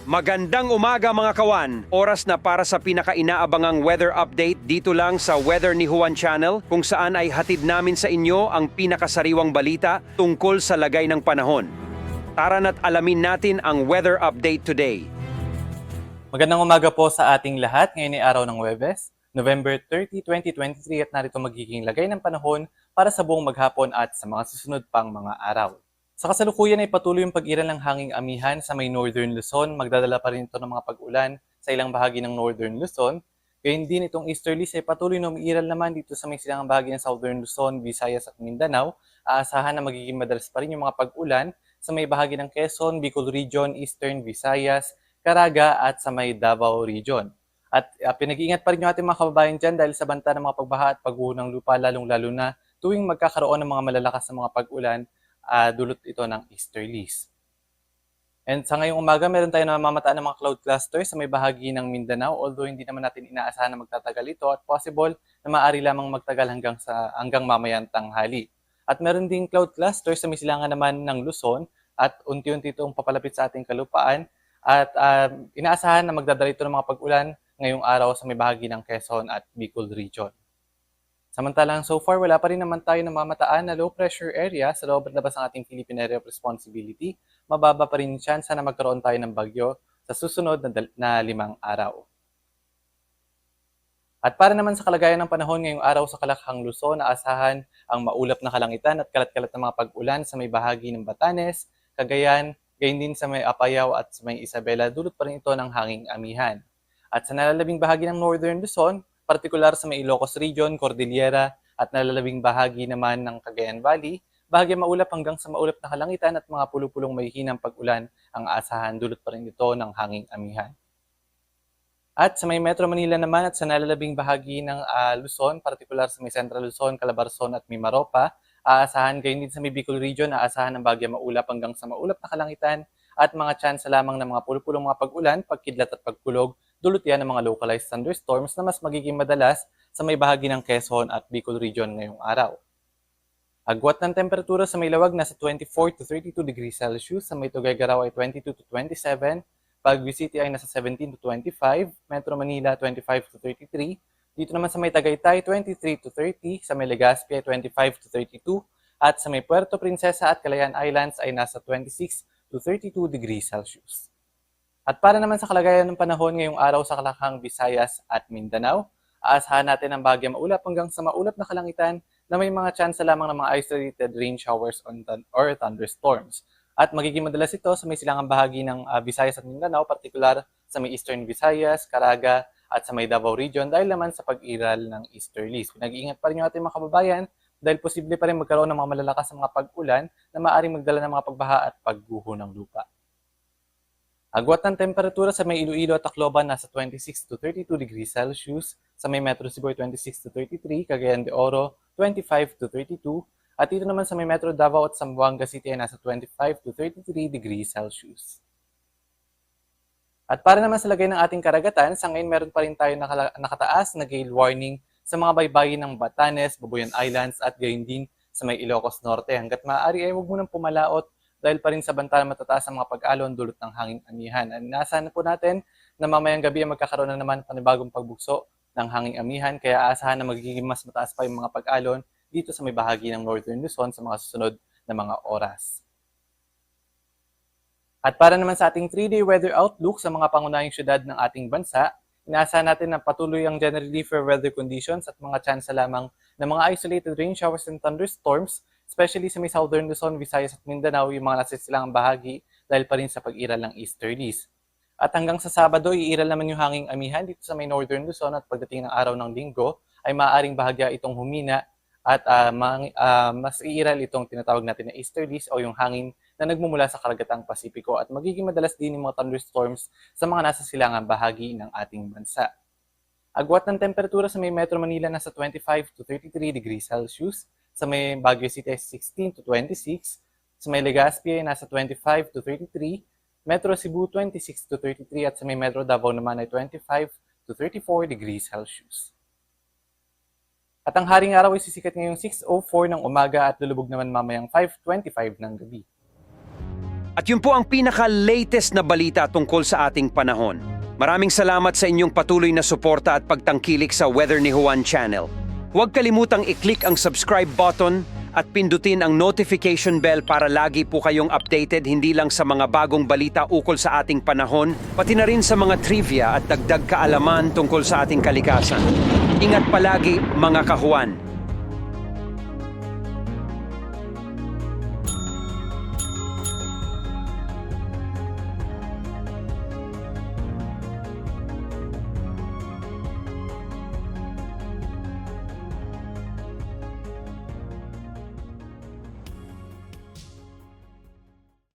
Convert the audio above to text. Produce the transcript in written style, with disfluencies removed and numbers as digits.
Magandang umaga mga kawan! Oras na para sa pinaka-inaabangang weather update dito lang sa Weather ni Juan Channel kung saan ay hatid namin sa inyo ang pinakasariwang balita tungkol sa lagay ng panahon. Tara na't alamin natin ang weather update today. Magandang umaga po sa ating lahat. Ngayon ay araw ng Huwebes, November 30, 2023 at narito magiging lagay ng panahon para sa buong maghapon at sa mga susunod pang mga araw. Sa kasalukuyan ay patuloy yung pag-iral ng hanging amihan sa may Northern Luzon. Magdadala pa rin ito ng mga pag-ulan sa ilang bahagi ng Northern Luzon. Gayun din itong easterlies ay patuloy na umiiral naman dito sa may silangang bahagi ng Southern Luzon, Visayas at Mindanao. Aasahan na magiging madalas pa rin yung mga pag-ulan sa may bahagi ng Quezon, Bicol Region, Eastern Visayas, Caraga at sa may Davao Region. At pinag-iingat pa rin yung ating mga kababayan dyan dahil sa banta ng mga pagbaha at pagguho ng lupa lalong-lalo na tuwing magkakaroon ng mga malalakas na mga pag-ulan, dulot ito ng easterlies. And sa ngayong umaga, meron tayo na mamataan ng mga cloud clusters sa may bahagi ng Mindanao, although hindi naman natin inaasahan na magtatagal ito at possible na maaari lamang magtagal hanggang mamayang tanghali. At meron ding cloud clusters sa may silangan naman ng Luzon at unti-unti itong papalapit sa ating kalupaan at inaasahan na magdadala ito ng mga pag-ulan ngayong araw sa may bahagi ng Quezon at Bicol Region. Samantalang so far, wala pa rin naman tayo namamataan na low pressure area sa loob at labas ng ating Philippine Area of Responsibility. Mababa pa rin chance na magkaroon tayo ng bagyo sa susunod na 5 araw. At para naman sa kalagayan ng panahon ngayong araw sa Kalakhang Luzon, naasahan ang maulap na kalangitan at kalat-kalat na mga pag-ulan sa may bahagi ng Batanes, Cagayan, gayon din sa may Apayao at sa may Isabela, dulot pa rin ito ng hanging amihan. At sa nalalabing bahagi ng Northern Luzon, partikular sa may Ilocos Region, Cordillera at nalalabing bahagi naman ng Cagayan Valley, bahagi maulap hanggang sa maulap na kalangitan at mga pulupulong may hinang pag-ulan ang aasahan, dulot pa rin ito ng hanging amihan. At sa may Metro Manila naman at sa nalalabing bahagi ng Luzon, partikular sa may Central Luzon, Calabarzon at Mimaropa, aasahan gayon din sa may Bicol Region, aasahan ng bahagi maulap hanggang sa maulap na kalangitan at mga tsansa lamang ng mga pulupulong mga pag-ulan, pagkidlat at pagkulog, dulot yan ng mga localized thunderstorms na mas magiging madalas sa may bahagi ng Quezon at Bicol Region ngayong araw. Agwat ng temperatura sa may Lawag nasa 24 to 32 degrees Celsius, sa may Tuguegarao ay 22 to 27, Baguio City ay nasa 17 to 25, Metro Manila 25 to 33, dito naman sa may Tagaytay 23 to 30, sa may Legazpi ay 25 to 32, at sa may Puerto Princesa at Calayan Islands ay nasa 26 to 32 degrees Celsius. At para naman sa kalagayan ng panahon ngayong araw sa Kalakhang, Visayas at Mindanao, aasahan natin ang bahagya maulap hanggang sa maulap na kalangitan na may mga tsansa lamang ng mga isolated rain showers or thunderstorms. At magiging madalas ito sa may silangang bahagi ng Visayas at Mindanao, partikular sa may Eastern Visayas, Caraga at sa may Davao Region dahil naman sa pag-iral ng easterlies. Pinag-iingat pa rin yung ating mga kababayan dahil posible pa rin magkaroon ng mga malalakas na mga pag-ulan na maaaring magdala ng mga pagbaha at pagguho ng lupa. Agwat ng temperatura sa may Iloilo at Tacloban nasa 26 to 32 degrees Celsius, sa may Metro Cebu 26 to 33, Cagayan de Oro 25 to 32, at dito naman sa may Metro Davao at Zamboanga City ay nasa 25 to 33 degrees Celsius. At para naman sa lagay ng ating karagatan, sa ngayon meron pa rin tayo nakataas na gale warning sa mga baybayin ng Batanes, Babuyan Islands at gayon din sa may Ilocos Norte. Hanggat maaari ay huwag mo nang pumalaot dahil pa rin sa banta matataas ang mga pag-alon dulot ng hanging amihan. Inaasahan po natin na mamayang gabi ay magkakaroon na naman panibagong pagbugso ng hanging amihan, kaya aasahan na magiging mas mataas pa yung mga pag-alon dito sa may bahagi ng Northern Luzon sa mga susunod na mga oras. At para naman sa ating 3-day weather outlook sa mga pangunahing syudad ng ating bansa, inaasahan natin na patuloy ang generally fair weather conditions at mga tsansa lamang ng mga isolated rain showers and thunderstorms, especially sa may Southern Luzon, Visayas at Mindanao, yung mga nasa silangang bahagi dahil pa rin sa pag-iral ng easterlies. At hanggang sa Sabado, iiral naman yung hanging amihan dito sa may Northern Luzon at pagdating ng araw ng Linggo ay maaaring bahagya itong humina at mas iiral itong tinatawag natin na easterlies o yung hangin na nagmumula sa karagatang Pasipiko at magiging madalas din yung mga thunderstorms sa mga nasa silangang bahagi ng ating bansa. Agwat ng temperatura sa may Metro Manila nasa 25 to 33 degrees Celsius, sa may Baguio City ay 16 to 26, sa may Legazpi ay nasa 25 to 33, Metro Cebu 26 to 33 at sa may Metro Davao naman ay 25 to 34 degrees Celsius. At ang haring araw ay sisikat ngayong 6:04 ng umaga at lulubog naman mamayang 5:25 ng gabi. At yun po ang pinaka-latest na balita tungkol sa ating panahon. Maraming salamat sa inyong patuloy na suporta at pagtangkilik sa Weather ni Juan Channel. Huwag kalimutang i-click ang subscribe button at pindutin ang notification bell para lagi po kayong updated hindi lang sa mga bagong balita ukol sa ating panahon, pati na rin sa mga trivia at dagdag kaalaman tungkol sa ating kalikasan. Ingat palagi mga kahuan!